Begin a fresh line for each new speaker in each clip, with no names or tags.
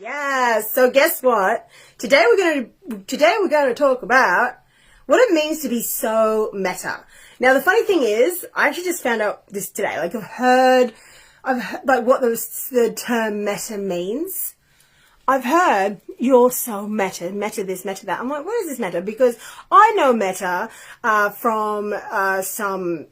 Yeah, so guess what? Today we're going to talk about what it means to be so meta. Now the funny thing is, I actually just found out this today. Like I've heard like what the term meta means. I've heard you're so meta this, meta that. I'm like, what is this meta? Because I know meta from some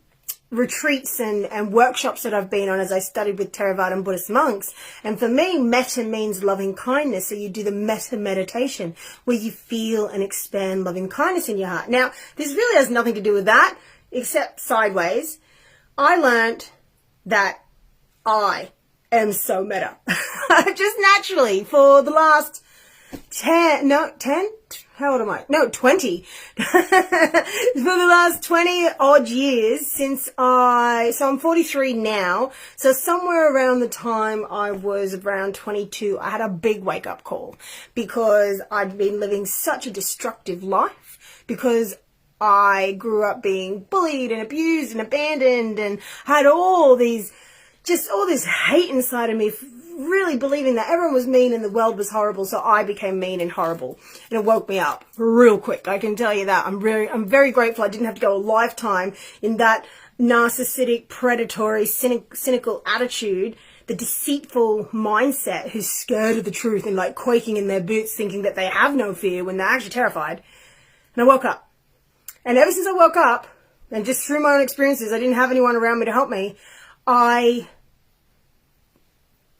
retreats and workshops that I've been on as I studied with Theravada and Buddhist monks. And for me, metta means loving kindness. So you do the metta meditation where you feel and expand loving kindness in your heart. Now, this really has nothing to do with that, except sideways. I learned that I am so meta. Just naturally for the last 20. For the last 20 odd years since so I'm 43 now. So somewhere around the time I was around 22, I had a big wake up call because I'd been living such a destructive life because I grew up being bullied and abused and abandoned and had all this hate inside of me, really believing that everyone was mean and the world was horrible, so I became mean and horrible. And it woke me up real quick, I can tell you that. I'm very grateful I didn't have to go a lifetime in that narcissistic, predatory, cynical attitude, the deceitful mindset who's scared of the truth and like quaking in their boots thinking that they have no fear when they're actually terrified. And I woke up. And ever since I woke up, and just through my own experiences, I didn't have anyone around me to help me, I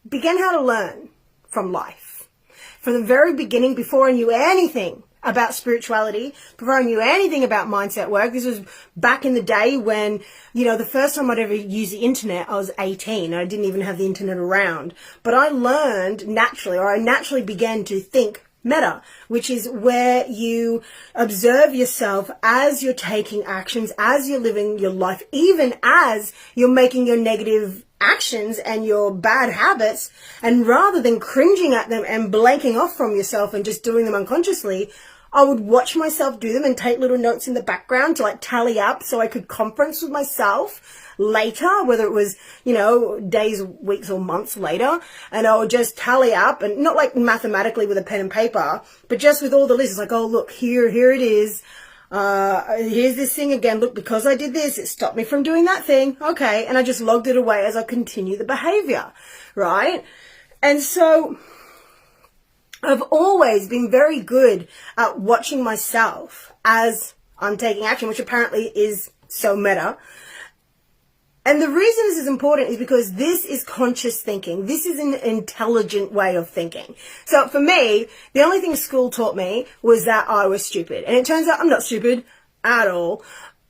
began how to learn from life. From the very beginning, before I knew anything about spirituality, before I knew anything about mindset work, this was back in the day when, the first time I'd ever used the internet, I was 18. I didn't even have the internet around. But I learned naturally, or I naturally began to think meta, which is where you observe yourself as you're taking actions, as you're living your life, even as you're making your negative actions and your bad habits, and rather than cringing at them and blanking off from yourself and just doing them unconsciously, I would watch myself do them and take little notes in the background to like tally up so I could conference with myself later, whether it was, days, weeks or months later, and I would just tally up, and not like mathematically with a pen and paper, but just with all the lists. It's like, oh, look, here it is. Here's this thing again. Look, because I did this, it stopped me from doing that thing. Okay. And I just logged it away as I continue the behavior, right? And so I've always been very good at watching myself as I'm taking action, which apparently is so meta. And the reason this is important is because this is conscious thinking. This is an intelligent way of thinking. So for me, the only thing school taught me was that I was stupid. And it turns out I'm not stupid at all.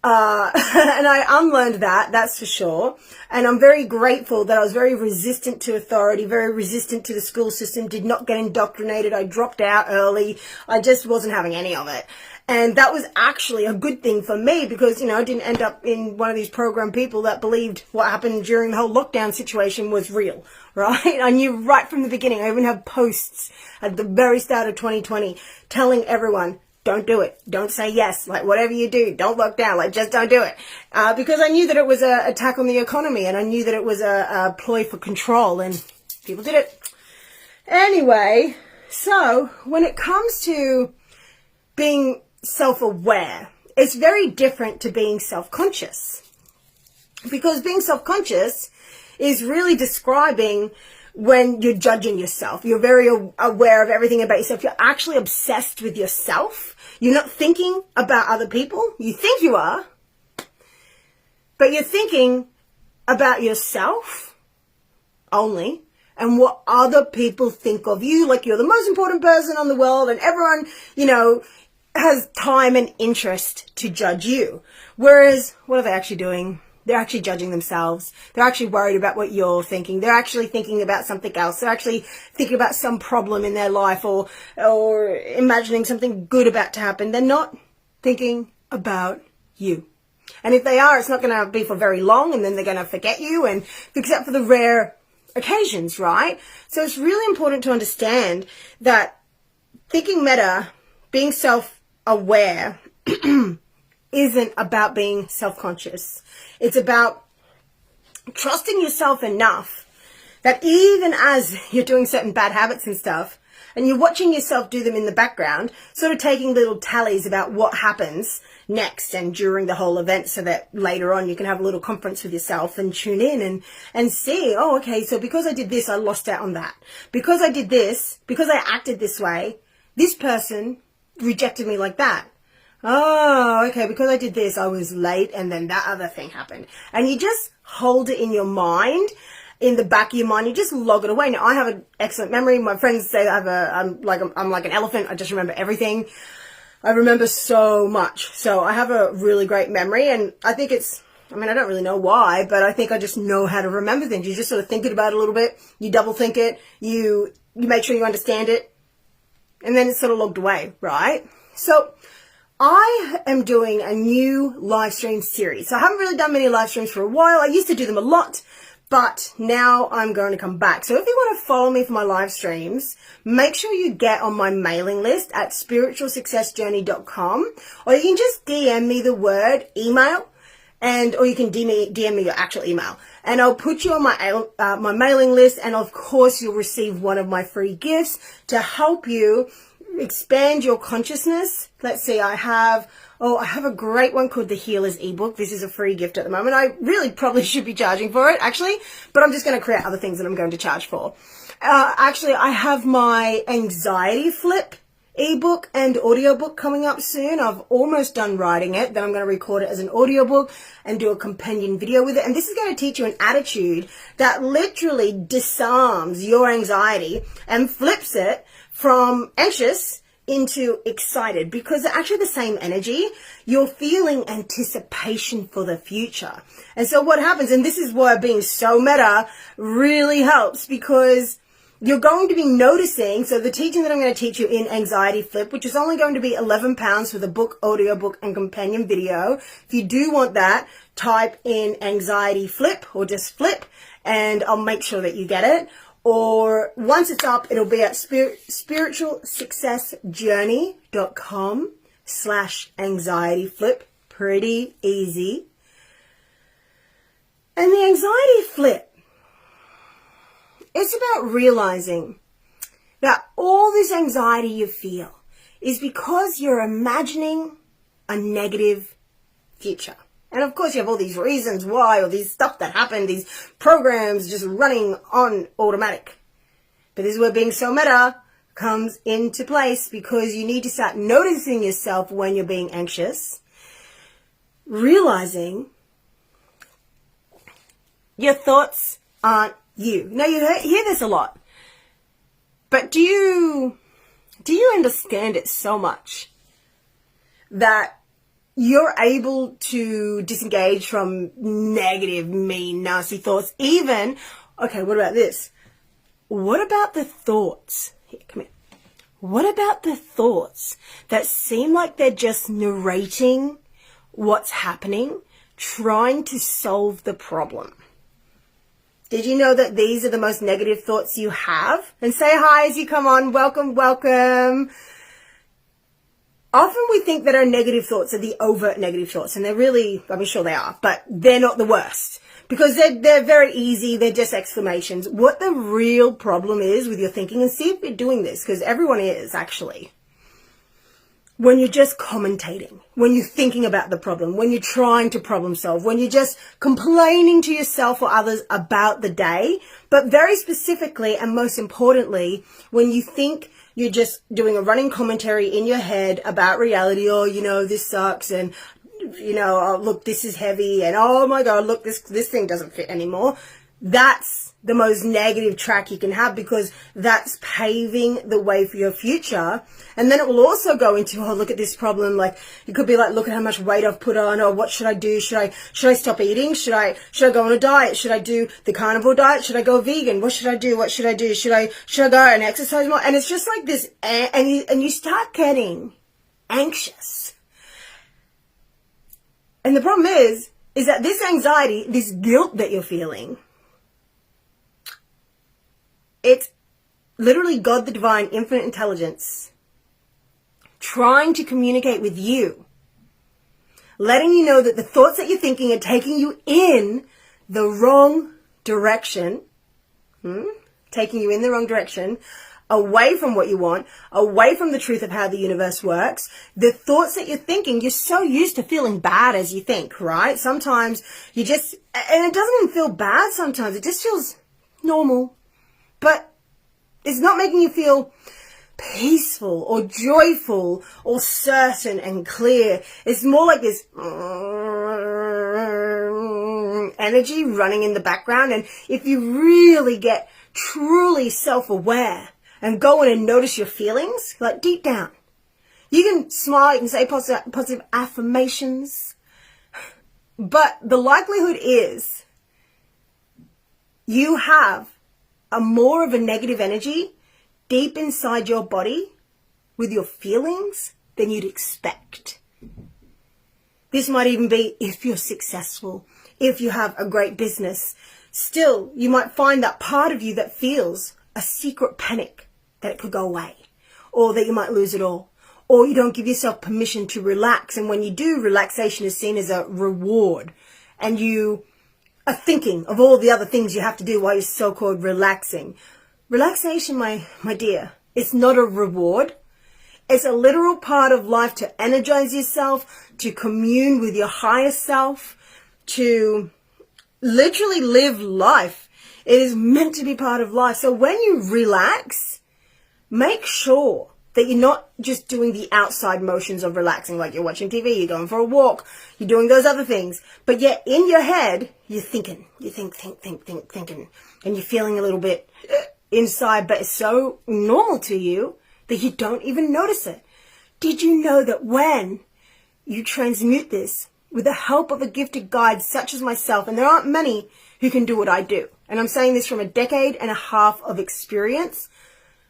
And I unlearned that's for sure. And I'm very grateful that I was very resistant to authority, very resistant to the school system, did not get indoctrinated. I dropped out early. I just wasn't having any of it. And that was actually a good thing for me because, I didn't end up in one of these program people that believed what happened during the whole lockdown situation was real, right? I knew right from the beginning. I even have posts at the very start of 2020 telling everyone, don't do it. Don't say yes. Like, whatever you do, don't lock down. Like, just don't do it. Because I knew that it was an attack on the economy, and I knew that it was a ploy for control, and people did it. Anyway, so when it comes to being self-aware, it's very different to being self-conscious. Because being self-conscious is really describing when you're judging yourself. You're very aware of everything about yourself. You're actually obsessed with yourself. You're not thinking about other people. You think you are, but you're thinking about yourself only and what other people think of you. Like you're the most important person on the world and everyone, has time and interest to judge you. Whereas, what are they actually doing? They're actually judging themselves. They're actually worried about what you're thinking. They're actually thinking about something else. They're actually thinking about some problem in their life or imagining something good about to happen. They're not thinking about you. And if they are, it's not going to be for very long, and then they're going to forget you, and except for the rare occasions, right? So it's really important to understand that thinking meta, being self-aware, isn't about being self-conscious. It's about trusting yourself enough That even as you're doing certain bad habits and stuff, and you're watching yourself do them in the background, sort of taking little tallies about what happens next and during the whole event, so that later on you can have a little conference with yourself and tune in and see, oh, okay, so because I did this, I lost out on that. Because I did this, because I acted this way, this person rejected me like that. Oh, okay, because I did this, I was late, and then that other thing happened. And you just hold it in your mind, in the back of your mind, you just log it away. Now, I have an excellent memory. My friends say I'm like an elephant. I just remember everything. I remember so much. So I have a really great memory, and I think I don't really know why, but I think I just know how to remember things. You just sort of think about it a little bit, you double think it, you make sure you understand it, and then it's sort of logged away, right? So I am doing a new live stream series. So I haven't really done many live streams for a while. I used to do them a lot, but now I'm going to come back. So if you want to follow me for my live streams, make sure you get on my mailing list at spiritualsuccessjourney.com, or you can just DM me the word email, or you can DM me your actual email, and I'll put you on my mailing list, and of course you'll receive one of my free gifts to help you expand your consciousness. Let's see, I have a great one called the Healer's ebook. This is a free gift at the moment. I really probably should be charging for it, actually, but I'm just going to create other things that I'm going to charge for. Actually, I have my anxiety flip ebook and audiobook coming up soon. I've almost done writing it. Then I'm going to record it as an audiobook and do a companion video with it. And this is going to teach you an attitude that literally disarms your anxiety and flips it from anxious into excited, because they're actually the same energy. You're feeling anticipation for the future. And so what happens, and this is why being so meta really helps, because you're going to be noticing, so the teaching that I'm going to teach you in Anxiety Flip, which is only going to be £11 for the book, audiobook, and companion video. If you do want that, type in Anxiety Flip or just Flip, and I'll make sure that you get it. Or once it's up, it'll be at spiritualsuccessjourney.com/anxiety flip. Pretty easy. And the anxiety flip, it's about realizing that all this anxiety you feel is because you're imagining a negative future. And of course you have all these reasons why, or these stuff that happened, these programs just running on automatic. But this is where being so meta comes into place, because you need to start noticing yourself when you're being anxious, realizing your thoughts aren't you. Now you hear this a lot, but do you understand it so much that you're able to disengage from negative, mean, nasty thoughts? Even, okay, what about this? What about the thoughts? Here, come here. What about the thoughts that seem like they're just narrating what's happening, trying to solve the problem? Did you know that these are the most negative thoughts you have? And say hi as you come on. Welcome, welcome. Often we think that our negative thoughts are the overt negative thoughts, and they're really, I'm sure they are, but they're not the worst, because they're very easy. They're just exclamations. What the real problem is with your thinking, and see if you're doing this, because everyone is actually, when you're just commentating, when you're thinking about the problem, when you're trying to problem solve, when you're just complaining to yourself or others about the day, but very specifically and most importantly, when you think you're just doing a running commentary in your head about reality, or, this sucks, and, oh, look, this is heavy, and oh my God, look, this thing doesn't fit anymore. That's the most negative track you can have, because that's paving the way for your future. And then it will also go into, oh, look at this problem. Like, it could be like, look at how much weight I've put on, or what should I do? Should I stop eating? Should I go on a diet? Should I do the carnivore diet? Should I go vegan? What should I do? What should I do? Should I go and exercise more? And it's just like this, and you start getting anxious. And the problem is that this anxiety, this guilt that you're feeling, it's literally God, the divine, infinite intelligence, trying to communicate with you, letting you know that the thoughts that you're thinking are taking you in the wrong direction, taking you in the wrong direction, away from what you want, away from the truth of how the universe works. The thoughts that you're thinking, you're so used to feeling bad as you think, right? Sometimes you just, and it doesn't even feel bad sometimes, it just feels normal. But it's not making you feel peaceful or joyful or certain and clear. It's more like this energy running in the background. And if you really get truly self-aware and go in and notice your feelings, like deep down, you can smile, you can say positive affirmations, but the likelihood is you have more of a negative energy deep inside your body with your feelings than you'd expect. This might even be if you're successful, if you have a great business. Still, you might find that part of you that feels a secret panic that it could go away, or that you might lose it all, or you don't give yourself permission to relax. And when you do, relaxation is seen as a reward, and you are thinking of all the other things you have to do while you're so-called relaxing. Relaxation, my dear, it's not a reward. It's a literal part of life to energize yourself, to commune with your higher self, to literally live life. It is meant to be part of life. So when you relax, make sure that you're not just doing the outside motions of relaxing, like you're watching TV, you're going for a walk, you're doing those other things. But yet in your head, you're thinking. You thinking. And you're feeling a little bit inside, but it's so normal to you that you don't even notice it. Did you know that when you transmute this with the help of a gifted guide such as myself, and there aren't many who can do what I do, and I'm saying this from a decade and a half of experience,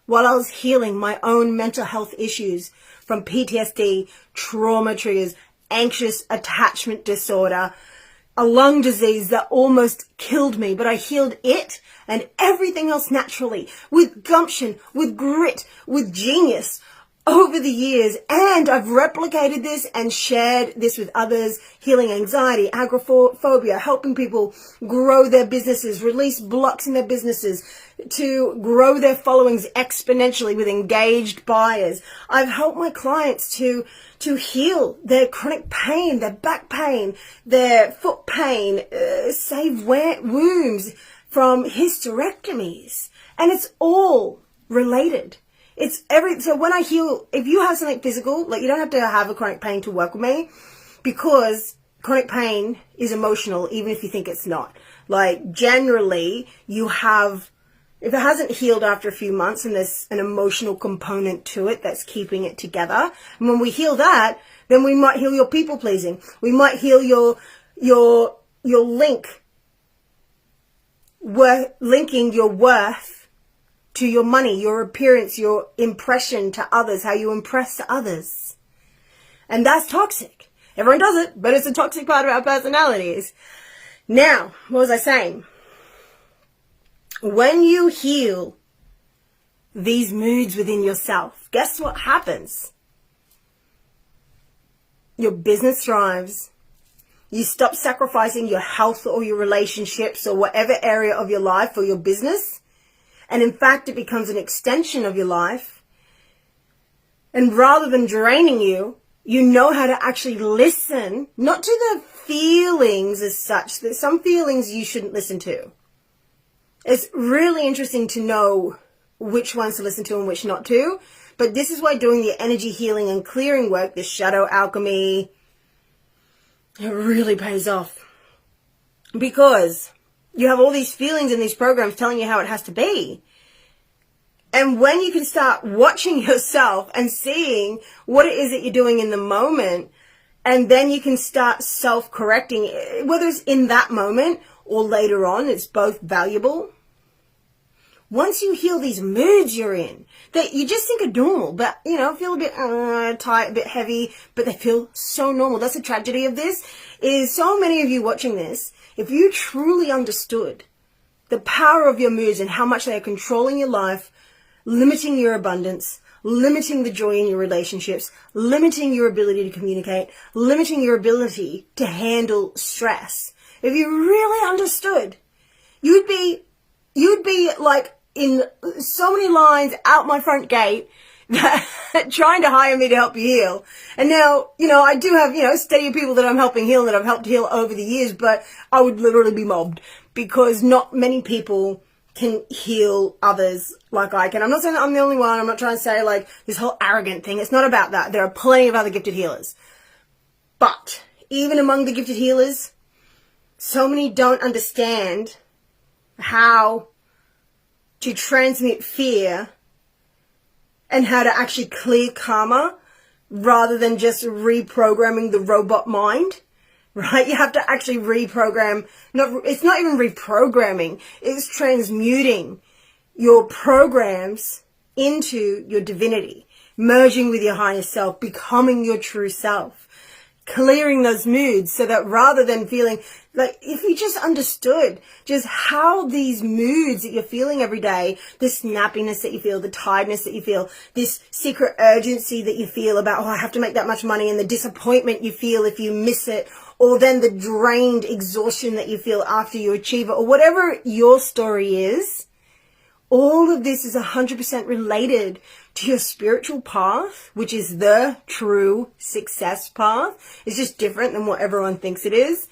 while I was healing my own mental health issues from PTSD, trauma triggers, anxious attachment disorder, a lung disease that almost killed me, but I healed it and everything else naturally, with gumption, with grit, with genius over the years. And I've replicated this and shared this with others, healing anxiety, agoraphobia, helping people grow their businesses, release blocks in their businesses, to grow their followings exponentially with engaged buyers. I've helped my clients to heal their chronic pain, their back pain, their foot pain, save wounds from hysterectomies. And it's all related. So when I heal, if you have something physical, like you don't have to have a chronic pain to work with me, because chronic pain is emotional, even if you think it's not. Like generally you have, if it hasn't healed after a few months and there's an emotional component to it that's keeping it together, and when we heal that, then we might heal your people pleasing. We might heal your linking your worth to your money, your appearance, your impression to others, how you impress to others. And that's toxic. Everyone does it, but it's a toxic part of our personalities. Now, what was I saying? When you heal these moods within yourself, guess what happens? Your business thrives. You stop sacrificing your health or your relationships or whatever area of your life for your business. And in fact, it becomes an extension of your life. And rather than draining you, you know how to actually listen, not to the feelings as such. There's some feelings you shouldn't listen to. It's really interesting to know which ones to listen to and which not to. But this is why doing the energy healing and clearing work, the shadow alchemy, it really pays off. Because you have all these feelings and these programs telling you how it has to be. And when you can start watching yourself and seeing what it is that you're doing in the moment, and then you can start self-correcting, whether it's in that moment or later on, it's both valuable. Once you heal these moods you're in, that you just think are normal, but, feel a bit tight, a bit heavy, but they feel so normal. That's the tragedy of this, is so many of you watching this, if you truly understood the power of your moods and how much they are controlling your life, limiting your abundance, limiting the joy in your relationships, limiting your ability to communicate, limiting your ability to handle stress. If you really understood, you'd be you'd be like in so many lines out my front gate trying to hire me to help you heal. And now, I do have, steady people that I'm helping heal, that I've helped heal over the years, but I would literally be mobbed because not many people can heal others like I can. I'm not saying that I'm the only one. I'm not trying to say like this whole arrogant thing. It's not about that. There are plenty of other gifted healers. But even among the gifted healers, so many don't understand how to transmute fear and how to actually clear karma rather than just reprogramming the robot mind, right? You have to actually reprogram. It's not even reprogramming. It's transmuting your programs into your divinity, merging with your higher self, becoming your true self, clearing those moods so that rather than feeling like, if you just understood just how these moods that you're feeling every day, the snappiness that you feel, the tiredness that you feel, this secret urgency that you feel about, oh, I have to make that much money, and the disappointment you feel if you miss it, or then the drained exhaustion that you feel after you achieve it, or whatever your story is, all of this is 100% related to your spiritual path, which is the true success path. It's just different than what everyone thinks it is.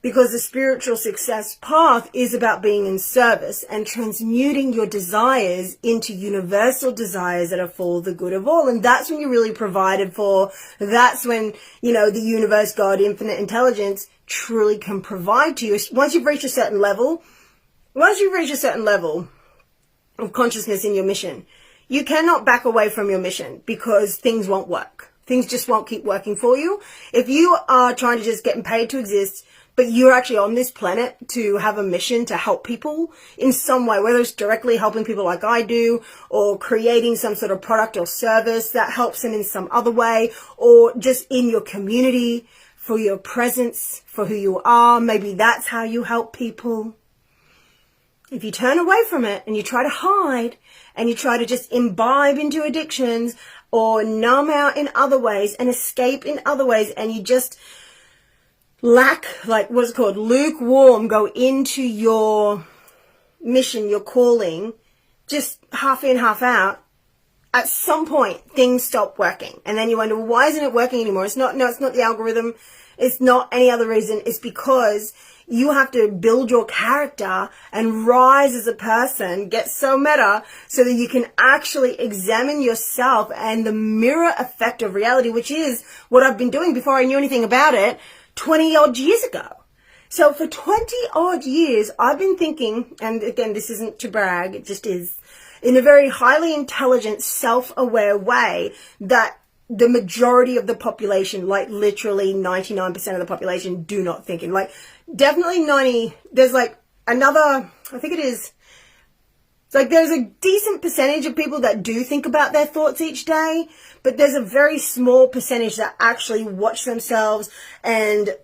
Because the spiritual success path is about being in service and transmuting your desires into universal desires that are for the good of all. And that's when you're really provided for. That's when, the universe, God, infinite intelligence truly can provide to you. Once you've reached a certain level of consciousness in your mission, you cannot back away from your mission because things won't work. Things just won't keep working for you. If you are trying to just get paid to exist, but you're actually on this planet to have a mission to help people in some way, whether it's directly helping people like I do, or creating some sort of product or service that helps them in some other way, or just in your community for your presence, for who you are. Maybe that's how you help people. If you turn away from it and you try to hide and you try to just imbibe into addictions or numb out in other ways and escape in other ways, and you just lukewarm, go into your mission, your calling, just half in, half out, at some point things stop working. And then you wonder, well, why isn't it working anymore? It's not the algorithm. It's not any other reason. It's because you have to build your character and rise as a person, get so meta so that you can actually examine yourself and the mirror effect of reality, which is what I've been doing before I knew anything about it 20 odd years ago. So for 20 odd years, I've been thinking, and again, this isn't to brag, it just is, in a very highly intelligent, self-aware way, that the majority of the population, like literally 99% of the population, do not think. And like definitely there's like another, I think it is, it's like there's a decent percentage of people that do think about their thoughts each day, but there's a very small percentage that actually watch themselves and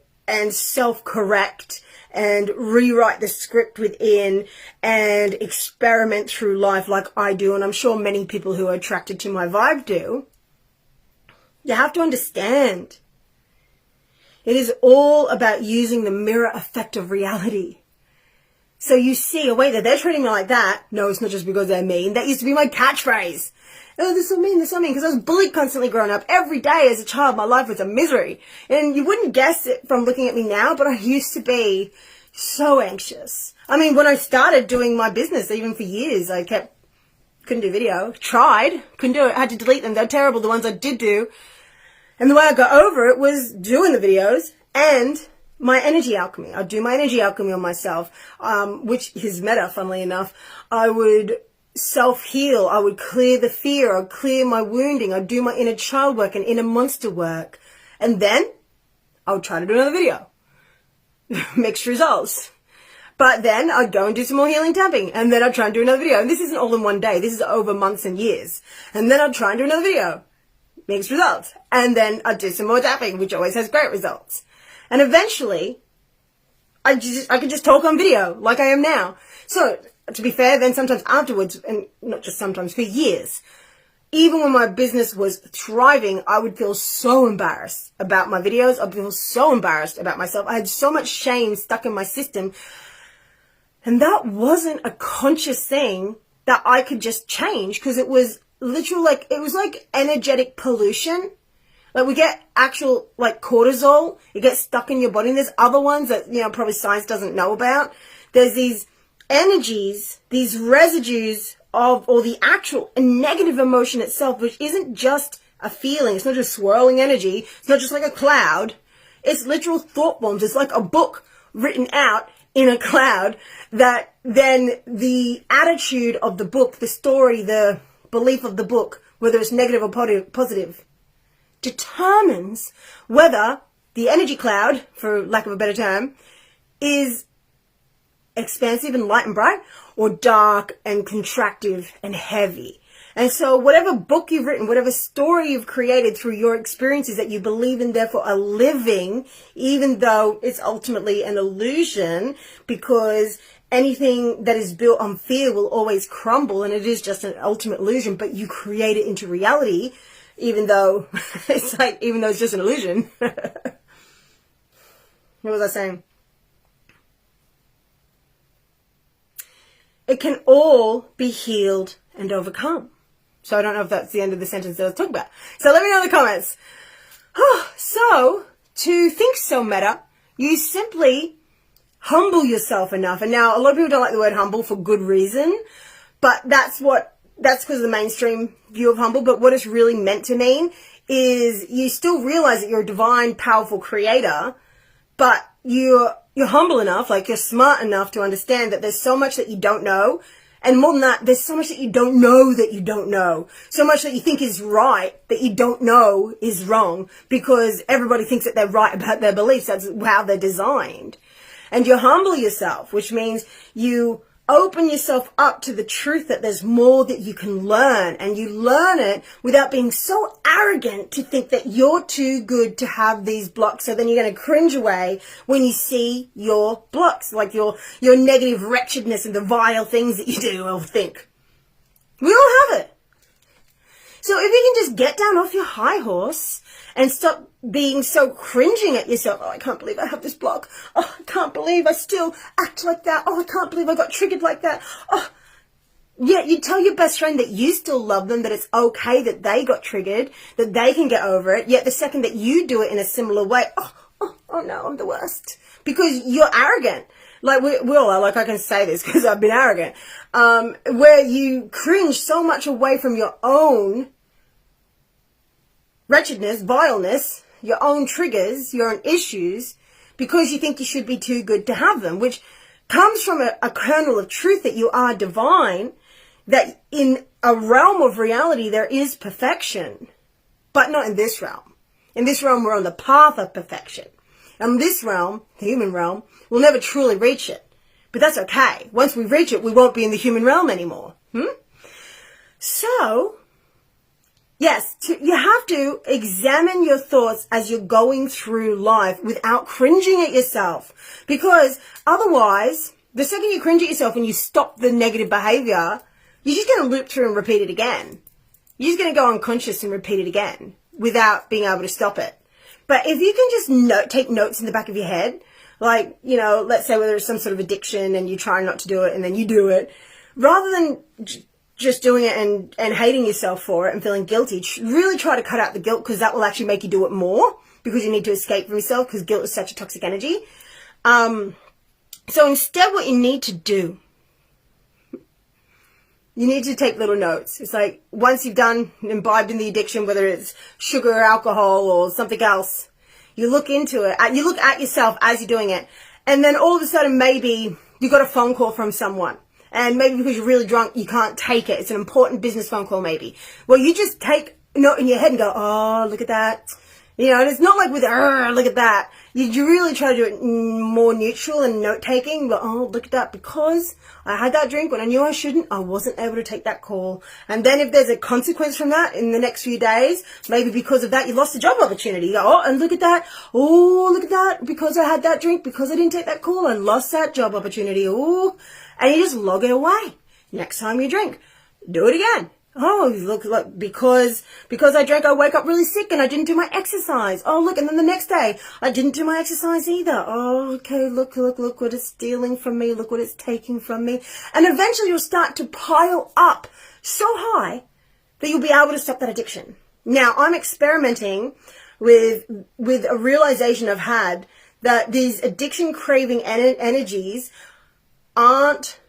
self-correct and rewrite the script within and experiment through life like I do, and I'm sure many people who are attracted to my vibe do. You have to understand, it is all about using the mirror effect of reality. So you see, oh wait, they're treating me like that. No, it's not just because they're mean. That used to be my catchphrase. Oh, they're so mean, because I was bullied constantly growing up. Every day as a child, my life was a misery. And you wouldn't guess it from looking at me now, but I used to be so anxious. I mean, when I started doing my business, even for years, couldn't do video. Tried, couldn't do it. I had to delete them. They're terrible, the ones I did do. And the way I got over it was doing the videos and my energy alchemy. I'd do my energy alchemy on myself, which is meta, funnily enough. I would self-heal. I would clear the fear. I'd clear my wounding. I'd do my inner child work and inner monster work. And then I would try to do another video. Mixed results. But then I'd go and do some more healing tapping. And then I'd try and do another video. And this isn't all in one day. This is over months and years. And then I'd try and do another video. Mixed results. And then I'd do some more tapping, which always has great results. And eventually, I could just talk on video like I am now. So, to be fair, then sometimes afterwards, and not just sometimes, for years, even when my business was thriving, I would feel so embarrassed about my videos. I'd feel so embarrassed about myself. I had so much shame stuck in my system And that wasn't a conscious thing that I could just change, because it was literal, like, it was like energetic pollution. Like, we get actual, like, cortisol. It gets stuck in your body. And there's other ones that, you know, probably science doesn't know about. There's these energies, these residues of, or the actual negative emotion itself, which isn't just a feeling. It's not just swirling energy. It's not just like a cloud. It's literal thought forms. It's like a book written out in a cloud that then the attitude of the book, the story, the belief of the book, whether it's negative or positive, determines whether the energy cloud, for lack of a better term, is expansive and light and bright, or dark and contractive and heavy. And so whatever book you've written, whatever story you've created through your experiences that you believe in, therefore are living, even though it's ultimately an illusion, because anything that is built on fear will always crumble, and it is just an ultimate illusion, but you create it into reality, even though it's just an illusion. What was I saying? It can all be healed and overcome. So I don't know if that's the end of the sentence that I was talking about. So let me know in the comments. So to think so meta, you simply humble yourself enough. And now a lot of people don't like the word humble for good reason, but that's because of the mainstream view of humble. But what it's really meant to mean is you still realize that you're a divine, powerful creator, but you're humble enough, like you're smart enough to understand that there's so much that you don't know. And more than that, there's so much that you don't know that you don't know. So much that you think is right that you don't know is wrong, because everybody thinks that they're right about their beliefs. That's how they're designed. And you humble yourself, which means you open yourself up to the truth that there's more that you can learn, and you learn it without being so arrogant to think that you're too good to have these blocks. So then you're going to cringe away when you see your blocks, like your negative wretchedness and the vile things that you do or think. We all have it. So if you can just get down off your high horse and stop being so cringing at yourself. Oh, I can't believe I have this block. Oh, I can't believe I still act like that. Oh, I can't believe I got triggered like that. Oh, yeah, you tell your best friend that you still love them, that it's okay that they got triggered, that they can get over it. Yet the second that you do it in a similar way, oh no, I'm the worst. Because you're arrogant. Like we all are, like I can say this because I've been arrogant. Where you cringe so much away from your own wretchedness, vileness, your own triggers, your own issues, because you think you should be too good to have them, which comes from a kernel of truth that you are divine, that in a realm of reality there is perfection, but not in this realm. In this realm, we're on the path of perfection. And this realm, the human realm, we'll never truly reach it. But that's okay. Once we reach it, we won't be in the human realm anymore. So, yes, you have to examine your thoughts as you're going through life without cringing at yourself. Because otherwise, the second you cringe at yourself and you stop the negative behavior, you're just going to loop through and repeat it again. You're just going to go unconscious and repeat it again without being able to stop it. But if you can just take notes in the back of your head, like, you know, let's say whether it's some sort of addiction and you try not to do it and then you do it, rather than just doing it and hating yourself for it and feeling guilty, really try to cut out the guilt, because that will actually make you do it more, because you need to escape from yourself, because guilt is such a toxic energy. So instead what you need to do, you need to take little notes. It's like once you've imbibed in the addiction, whether it's sugar or alcohol or something else, you look into it, you look at yourself as you're doing it, and then all of a sudden maybe you got a phone call from someone. And maybe because you're really drunk, you can't take it. It's an important business phone call maybe. Well, you just take a note in your head and go, oh, look at that. You know, and it's not like with, look at that. You really try to do it more neutral and note-taking. But, oh, look at that. Because I had that drink when I knew I shouldn't, I wasn't able to take that call. And then if there's a consequence from that in the next few days, maybe because of that, you lost a job opportunity. You go, oh, and look at that. Oh, look at that. Because I had that drink, because I didn't take that call, I lost that job opportunity. Oh, and you just log it away. Next time you drink, do it again. Oh, look, because I drank, I woke up really sick and I didn't do my exercise. Oh, look, and then the next day, I didn't do my exercise either. Oh, okay, look what it's stealing from me. Look what it's taking from me. And eventually you'll start to pile up so high that you'll be able to stop that addiction. Now, I'm experimenting with a realization I've had that these addiction craving energies aren't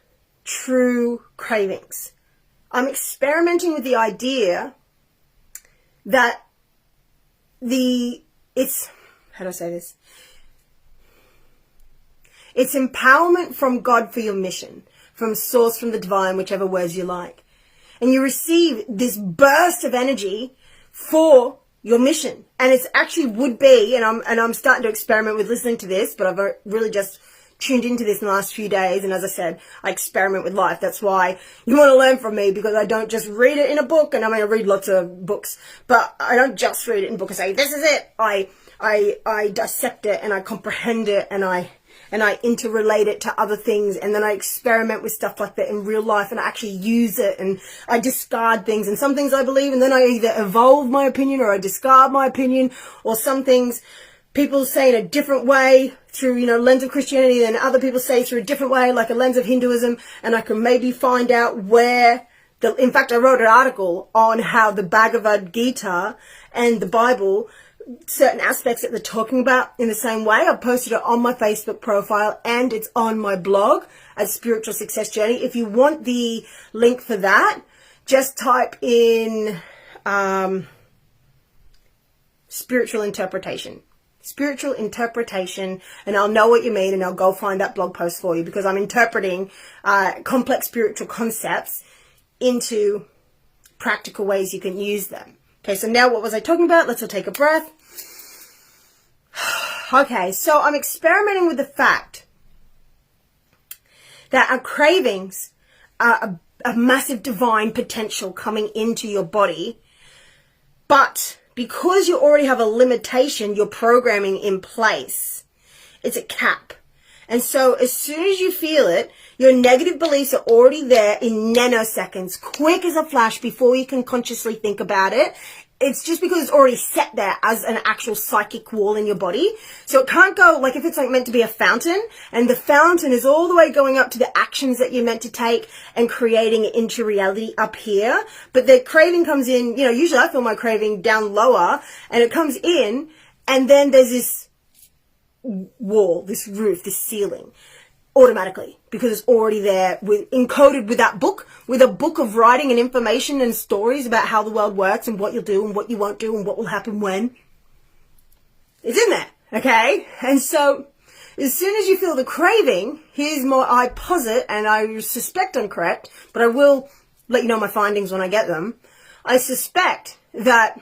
true cravings. I'm experimenting with the idea that how do I say this? It's empowerment from God for your mission, from source, from the divine, whichever words you like. And you receive this burst of energy for your mission. And it's actually would be, and I'm starting to experiment with listening to this, but I've really just tuned into this in the last few days. And as I said, I experiment with life. That's why you want to learn from me, because I don't just read it in a book. And I mean, I read lots of books, but I don't just read it in a book and say, this is it. I dissect it and I comprehend it and I interrelate it to other things, and then I experiment with stuff like that in real life and I actually use it, and I discard things, and some things I believe, and then I either evolve my opinion or I discard my opinion, or some things people say in a different way through, lens of Christianity, and other people say through a different way, like a lens of Hinduism, and I can maybe find out where in fact, I wrote an article on how the Bhagavad Gita and the Bible, certain aspects that they're talking about in the same way. I've posted it on my Facebook profile and it's on my blog at Spiritual Success Journey. If you want the link for that, just type in spiritual interpretation, and I'll know what you mean, and I'll go find that blog post for you, because I'm interpreting complex spiritual concepts into practical ways you can use them. Okay, so now what was I talking about? Let's all take a breath. Okay, so I'm experimenting with the fact that our cravings are a massive divine potential coming into your body, but because you already have a limitation, your programming in place, it's a cap. And so as soon as you feel it, your negative beliefs are already there in nanoseconds, quick as a flash, before you can consciously think about it. It's just because it's already set there as an actual psychic wall in your body. So it can't go, like if it's like meant to be a fountain, and the fountain is all the way going up to the actions that you're meant to take and creating it into reality up here. But the craving comes in, usually I feel my craving down lower, and it comes in, and then there's this wall, this roof, this ceiling, automatically, because it's already there, encoded with that book, with a book of writing and information and stories about how the world works and what you'll do and what you won't do and what will happen when. It's in there, okay? And so as soon as you feel the craving, here's I posit, and I suspect I'm correct, but I will let you know my findings when I get them. I suspect that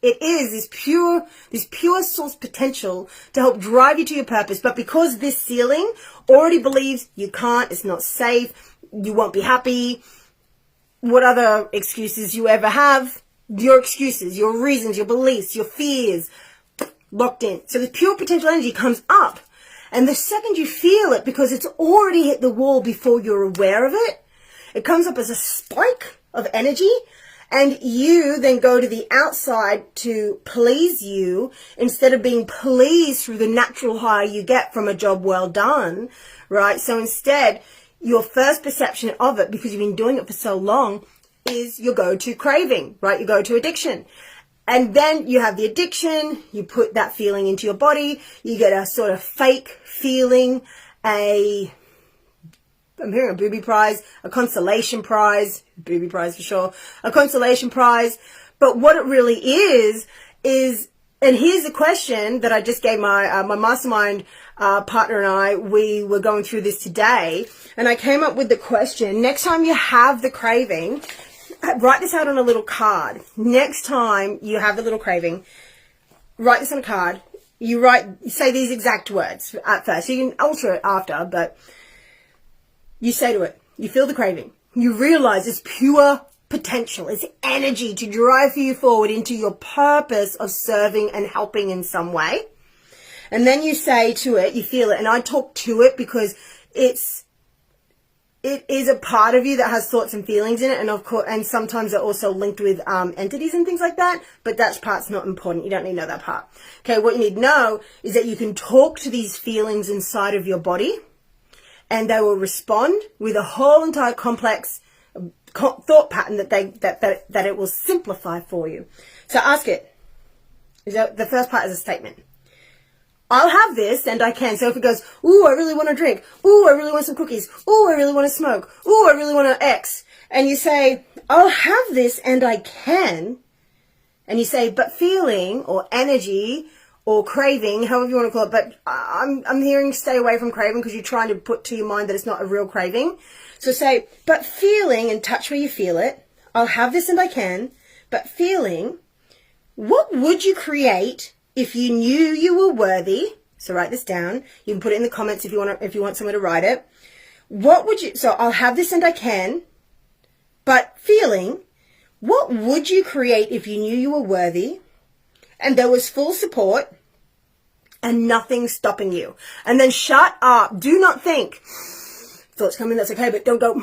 it is this pure source potential to help drive you to your purpose. But because this ceiling already believes you can't, it's not safe, you won't be happy, what other excuses you ever have, your excuses, your reasons, your beliefs, your fears, locked in. So the pure potential energy comes up. And the second you feel it, because it's already hit the wall before you're aware of it, it comes up as a spike of energy. And you then go to the outside to please you, instead of being pleased through the natural high you get from a job well done, right? So instead, your first perception of it, because you've been doing it for so long, is your go-to craving, right? Your go-to addiction. And then you have the addiction, you put that feeling into your body, you get a sort of fake feeling, I'm hearing a booby prize, a consolation prize, booby prize for sure, a consolation prize. But what it really is, and here's the question that I just gave my mastermind partner and I, we were going through this today, and I came up with the question, next time you have the craving, write this out on a little card. Next time you have the little craving, write this on a card. You say these exact words at first. You can alter it after, but you say to it, you feel the craving. You realize it's pure potential. It's energy to drive you forward into your purpose of serving and helping in some way. And then you say to it, you feel it. And I talk to it because it's it is a part of you that has thoughts and feelings in it, and of course, and sometimes they're also linked with entities and things like that, but that part's not important. You don't need to know that part. Okay, what you need to know is that you can talk to these feelings inside of your body, and they will respond with a whole entire complex thought pattern that it will simplify for you. So ask it. The first part is a statement. I'll have this and I can. So if it goes, ooh, I really want to drink. Ooh, I really want some cookies. Ooh, I really want to smoke. Ooh, I really want to X. And you say, I'll have this and I can. And you say, but feeling or energy or craving, however you want to call it, but I'm hearing stay away from craving because you're trying to put to your mind that it's not a real craving. So say, but feeling, and touch where you feel it. I'll have this and I can. But feeling, what would you create if you knew you were worthy? So write this down. You can put it in the comments if you want someone to write it. What would you, so I'll have this and I can, but feeling, what would you create if you knew you were worthy and there was full support and nothing stopping you? And then shut up. Do not think. Thoughts come in, that's okay, but don't go,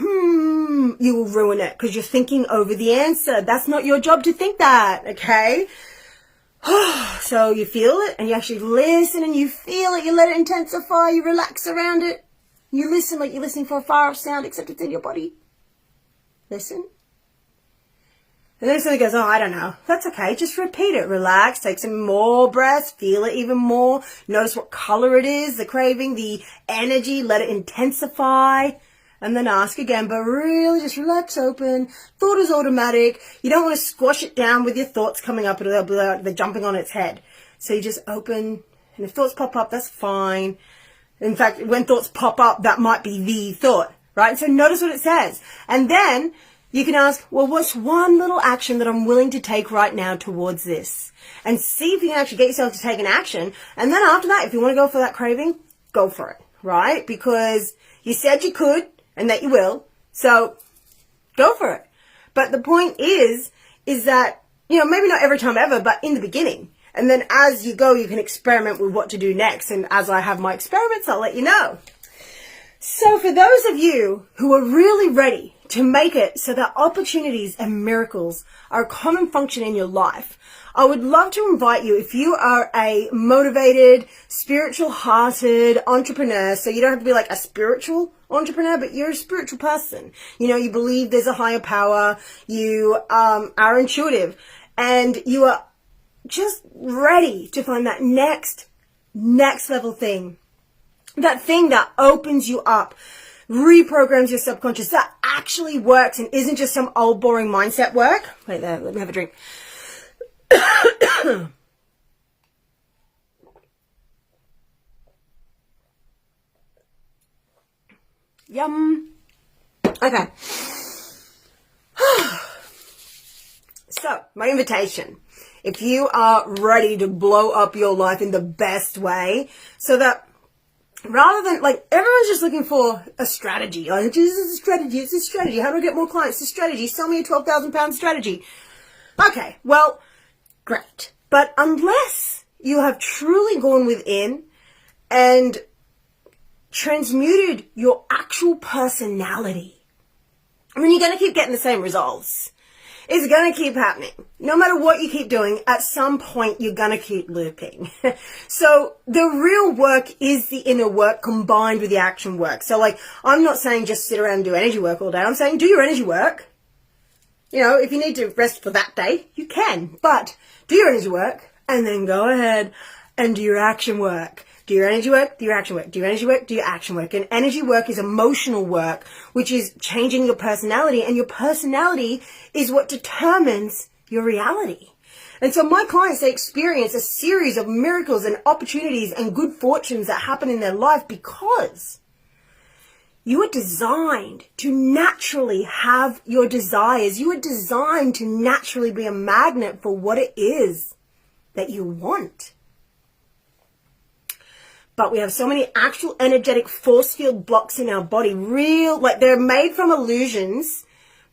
you will ruin it because you're thinking over the answer. That's not your job to think that, okay? So you feel it and you actually listen and you feel it. You let it intensify. You relax around it. You listen like you're listening for a far off sound, except it's in your body. Listen. And then somebody goes, oh, I don't know. That's okay. Just repeat it. Relax. Take some more breaths. Feel it even more. Notice what color it is, the craving, the energy. Let it intensify. And then ask again, but really just relax, open. Thought is automatic. You don't want to squash it down with your thoughts coming up and they're jumping on its head. So you just open, and if thoughts pop up, that's fine. In fact, when thoughts pop up, that might be the thought, right? So notice what it says. And then you can ask, well, what's one little action that I'm willing to take right now towards this? And see if you can actually get yourself to take an action. And then after that, if you want to go for that craving, go for it, right? Because you said you could. And that you will. So go for it. But the point is that, maybe not every time ever, but in the beginning. And then as you go, you can experiment with what to do next. And as I have my experiments, I'll let you know. So for those of you who are really ready to make it so that opportunities and miracles are a common function in your life, I would love to invite you, if you are a motivated, spiritual-hearted entrepreneur, so you don't have to be like a spiritual entrepreneur, but you're a spiritual person. You believe there's a higher power, you are intuitive, and you are just ready to find that next level thing. That thing that opens you up, reprograms your subconscious, that actually works and isn't just some old boring mindset work. Wait there, let me have a drink. Yum. Okay. So, my invitation. If you are ready to blow up your life in the best way, so that rather than, everyone's just looking for a strategy. It's a strategy. How do I get more clients? It's a strategy. Sell me a £12,000 strategy. Okay, well, great. But unless you have truly gone within and transmuted your actual personality, you're going to keep getting the same results. It's going to keep happening. No matter what you keep doing, at some point you're going to keep looping. So the real work is the inner work combined with the action work. So I'm not saying just sit around and do energy work all day. I'm saying do your energy work. If you need to rest for that day, you can. But do your energy work and then go ahead and do your action work. Do your energy work, do your action work. Do your energy work, do your action work. And energy work is emotional work, which is changing your personality. And your personality is what determines your reality. And so my clients, they experience a series of miracles and opportunities and good fortunes that happen in their life because you are designed to naturally have your desires. You are designed to naturally be a magnet for what it is that you want. But we have so many actual energetic force field blocks in our body, they're made from illusions,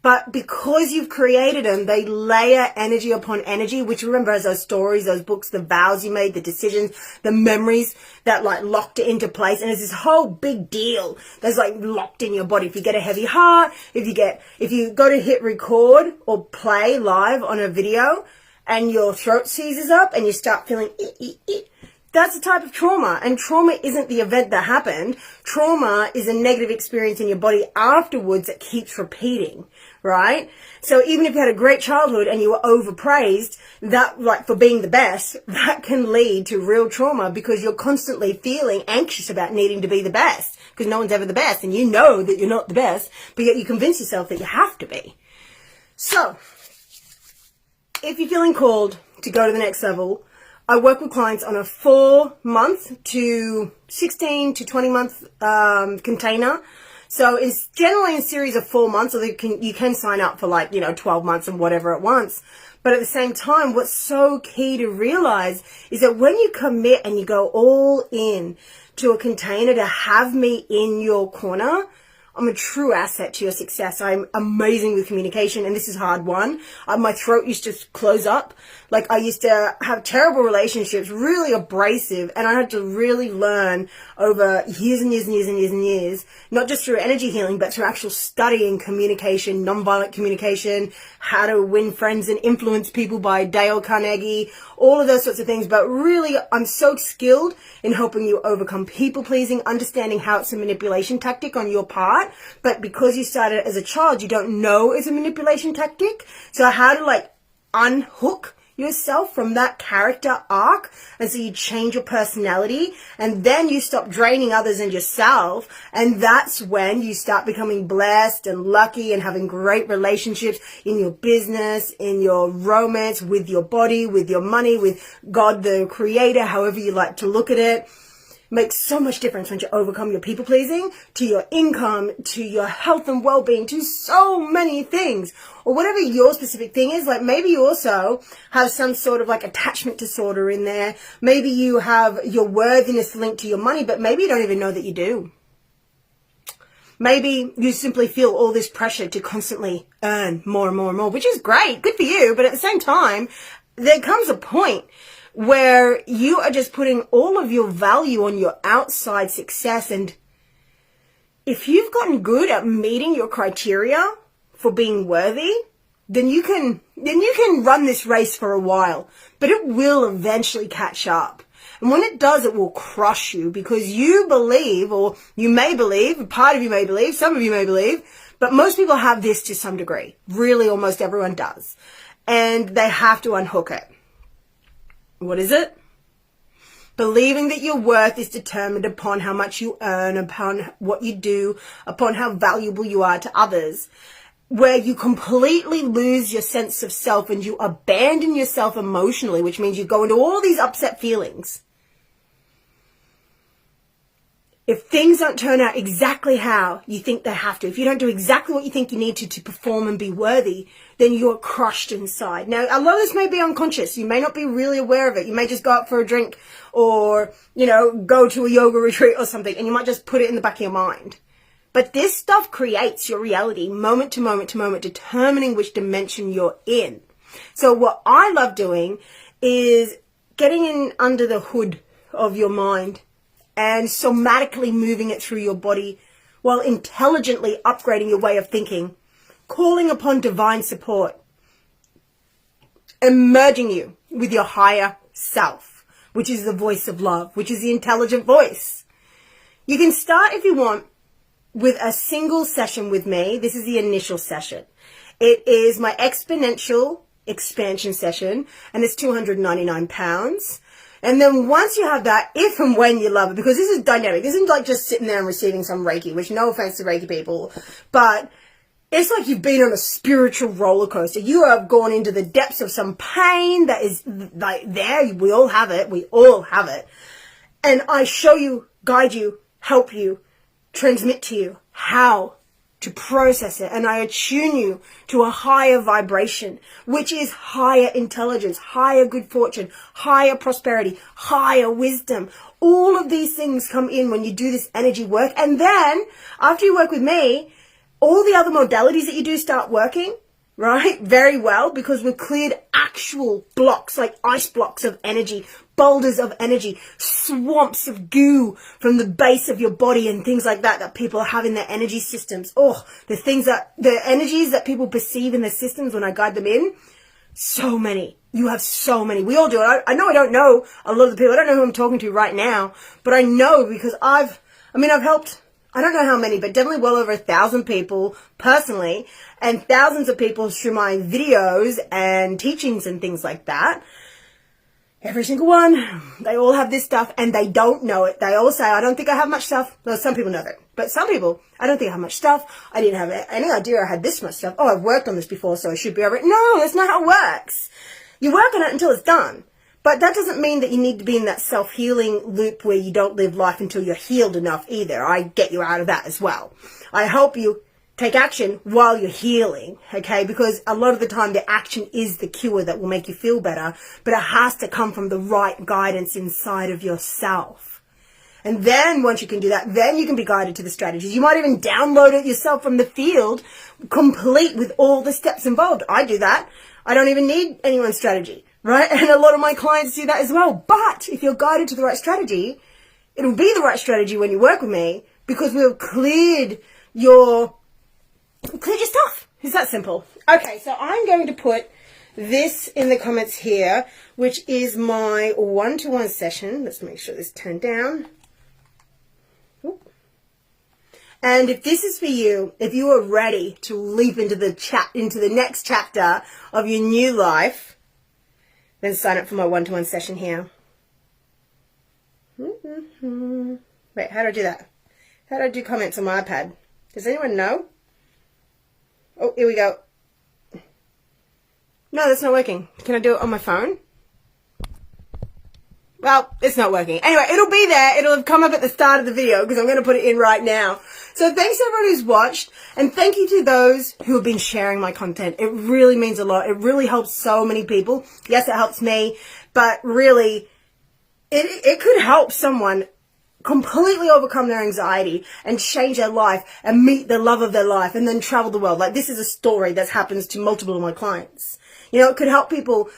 But because you've created them, they layer energy upon energy, which remember as those stories, those books, the vows you made, the decisions, the memories that like locked it into place. And there's this whole big deal that's like locked in your body. If you get a heavy heart, if you go to hit record or play live on a video and your throat seizes up and you start feeling that's a type of trauma. And trauma isn't the event that happened. Trauma is a negative experience in your body afterwards that keeps repeating, right? So even if you had a great childhood and you were overpraised, that, like, for being the best, that can lead to real trauma because you're constantly feeling anxious about needing to be the best because no one's ever the best and you know that you're not the best, but yet you convince yourself that you have to be. So if you're feeling called to go to the next level, I work with clients on a 4-month to 16 to 20-month container. So it's generally in a series of 4 months, or you can sign up for 12 months and whatever at once. But at the same time, what's so key to realize is that when you commit and you go all in to a container to have me in your corner, I'm a true asset to your success. I'm amazing with communication, and this is hard won. My throat used to close up. Like, I used to have terrible relationships, really abrasive, and I had to really learn over years and years and years and years and years, not just through energy healing, but through actual studying communication, nonviolent communication, how to win friends and influence people by Dale Carnegie, all of those sorts of things. But really, I'm so skilled in helping you overcome people pleasing, understanding how it's a manipulation tactic on your part. But because you started as a child, you don't know it's a manipulation tactic. So how to unhook yourself from that character arc, and so you change your personality, and then you stop draining others and yourself, and that's when you start becoming blessed and lucky and having great relationships in your business, in your romance, with your body, with your money, with God the creator, however you like to look at it. Makes so much difference when you overcome your people pleasing, to your income, to your health and well-being, to so many things. Or whatever your specific thing is. Like, maybe you also have some sort of attachment disorder in there. Maybe you have your worthiness linked to your money, but maybe you don't even know that you do. Maybe you simply feel all this pressure to constantly earn more and more and more, which is great, good for you. But at the same time, there comes a point where you are just putting all of your value on your outside success. And if you've gotten good at meeting your criteria for being worthy, then you can run this race for a while, but it will eventually catch up. And when it does, it will crush you because you believe, or you may believe, part of you may believe, some of you may believe, but most people have this to some degree. Really, almost everyone does. And they have to unhook it. What is it? Believing that your worth is determined upon how much you earn, upon what you do, upon how valuable you are to others, where you completely lose your sense of self and you abandon yourself emotionally, which means you go into all these upset feelings. If things don't turn out exactly how you think they have to, if you don't do exactly what you think you need to perform and be worthy, then you're crushed inside. Now, a lot of this may be unconscious. You may not be really aware of it. You may just go out for a drink or, go to a yoga retreat or something, and you might just put it in the back of your mind. But this stuff creates your reality moment to moment to moment, determining which dimension you're in. So what I love doing is getting in under the hood of your mind and somatically moving it through your body while intelligently upgrading your way of thinking, calling upon divine support, and merging you with your higher self, which is the voice of love, which is the intelligent voice. You can start, if you want, with a single session with me. This is the initial session. It is my exponential expansion session, and it's £299. And then once you have that, if and when you love it, because this is dynamic, this isn't like just sitting there and receiving some Reiki, which no offense to Reiki people, but it's like you've been on a spiritual roller coaster. You have gone into the depths of some pain that is like there. We all have it. We all have it. And I show you, guide you, help you, transmit to you how to process it, and I attune you to a higher vibration, which is higher intelligence, higher good fortune, higher prosperity, higher wisdom. All of these things come in when you do this energy work. And then after you work with me, all the other modalities that you do start working, right? Very well, because we've cleared actual blocks, like ice blocks of energy, boulders of energy, swamps of goo from the base of your body and things like that, that people have in their energy systems. Oh, the energies that people perceive in their systems when I guide them in, so many. You have so many. We all do it. I know I don't know a lot of the people. I don't know who I'm talking to right now, but I know because I've helped, I don't know how many, but definitely well over 1,000 people personally, and thousands of people through my videos and teachings and things like that. Every single one, they all have this stuff and they don't know it. They all say, I don't think I have much stuff. Well, some people know that. But some people, I don't think I have much stuff. I didn't have any idea I had this much stuff. Oh, I've worked on this before, so I should be over it. No, that's not how it works. You work on it until it's done. But that doesn't mean that you need to be in that self-healing loop where you don't live life until you're healed enough either. I get you out of that as well. I help you take action while you're healing, okay? Because a lot of the time the action is the cure that will make you feel better, but it has to come from the right guidance inside of yourself. And then once you can do that, then you can be guided to the strategies. You might even download it yourself from the field, complete with all the steps involved. I do that. I don't even need anyone's strategy, right? And a lot of my clients do that as well. But if you're guided to the right strategy, it'll be the right strategy when you work with me, because we've cleared your stuff. It's that simple. Okay, so I'm going to put this in the comments here, which is my one-to-one session. Let's make sure this is turned down. And if this is for you, if you are ready to leap into the next chapter of your new life, then sign up for my one-to-one session here. Wait, how do I do that? How do I do comments on my iPad? Does anyone know? Oh, here we go. No, that's not working. Can I do it on my phone? Well, it's not working. Anyway, it'll be there. It'll have come up at the start of the video because I'm going to put it in right now. So thanks to everyone who's watched, and thank you to those who have been sharing my content. It really means a lot. It really helps so many people. Yes, it helps me, but really, it could help someone completely overcome their anxiety and change their life and meet the love of their life and then travel the world. Like, this is a story that happens to multiple of my clients. You know, it could help people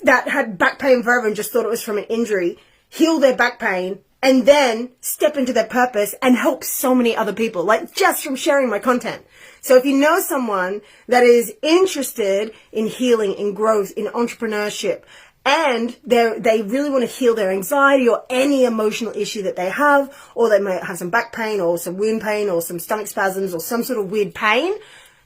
that had back pain forever and just thought it was from an injury, heal their back pain, and then step into their purpose and help so many other people, like just from sharing my content. So if you know someone that is interested in healing, in growth, in entrepreneurship, and they really want to heal their anxiety or any emotional issue that they have, or they might have some back pain or some wound pain or some stomach spasms or some sort of weird pain,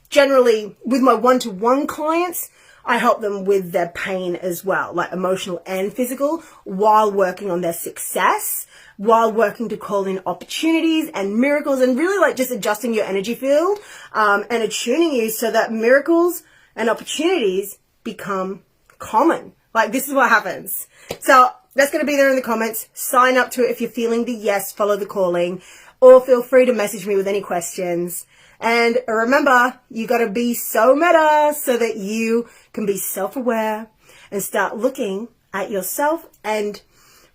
generally with my one-to-one clients, I help them with their pain as well, like emotional and physical, while working on their success, while working to call in opportunities and miracles, and really like just adjusting your energy field and attuning you so that miracles and opportunities become common. Like, this is what happens. So that's going to be there in the comments. Sign up to it if you're feeling the yes, follow the calling, or feel free to message me with any questions. And remember, you got to be so meta so that you can be self-aware and start looking at yourself and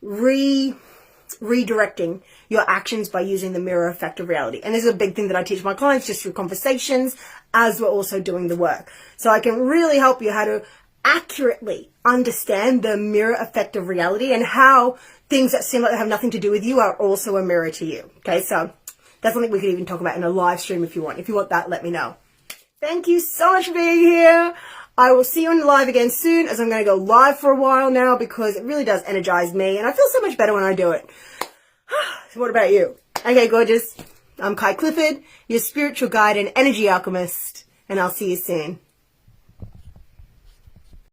redirecting your actions by using the mirror effect of reality. And this is a big thing that I teach my clients just through conversations as we're also doing the work. So I can really help you how to accurately understand the mirror effect of reality and how things that seem like they have nothing to do with you are also a mirror to you. Okay, so that's something we could even talk about in a live stream if you want. If you want that, let me know. Thank you so much for being here. I will see you on live again soon, as I'm going to go live for a while now because it really does energize me and I feel so much better when I do it. So what about you? Okay, gorgeous. I'm Kai Clifford, your spiritual guide and energy alchemist, and I'll see you soon.